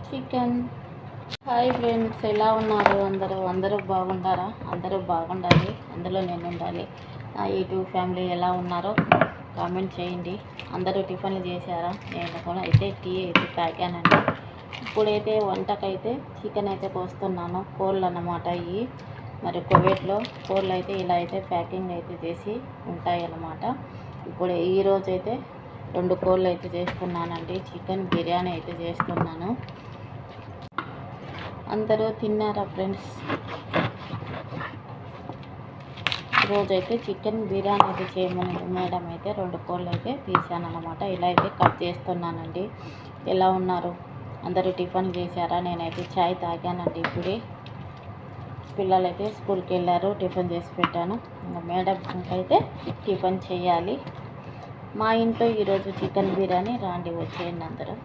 Chicken. Hi friends, ఎలా ఉన్నారు అందరూ బాగుంటారా? అందరూ బాగుండాలి, అందులో నేను ఉండాలి. నా యూట్యూబ్ ఫ్యామిలీ ఎలా ఉన్నారో కామెంట్ చేయండి. అందరూ టిఫిన్లు చేశారా? నేను కూడా అయితే టీ అయితే తాగానండి. ఇప్పుడైతే వంటకైతే చికెన్ అయితే కోస్తున్నాను. కోళ్ళు అన్నమాట ఇవి. మరి కువైట్లో కోళ్ళు అయితే ఇలా అయితే ప్యాకింగ్ అయితే చేసి ఉంటాయి అన్నమాట. ఇప్పుడు ఈరోజు అయితే 2 కోళ్ళు అయితే చేస్తున్నానండి. చికెన్ బిర్యానీ అయితే చేస్తున్నాను. అందరూ తిన్నారా ఫ్రెండ్స్? ఈరోజైతే చికెన్ బిర్యానీ అయితే చేయమని మేడం అయితే 2 కోళ్ళు అయితే తీసాను అనమాట. ఇలా అయితే కట్ చేస్తున్నానండి. ఎలా ఉన్నారు? అందరూ టిఫిన్ చేశారా? నేనైతే చాయ్ తాగానండి ఇప్పుడే. పిల్లలు అయితే స్కూల్కి వెళ్ళారు, టిఫిన్ చేసి పెట్టాను. మేడం అయితే టిఫిన్ చేయాలి. మా ఇంట్లో ఈరోజు చికెన్ బిర్యానీ. రాండి, వచ్చేయండి అందరూ.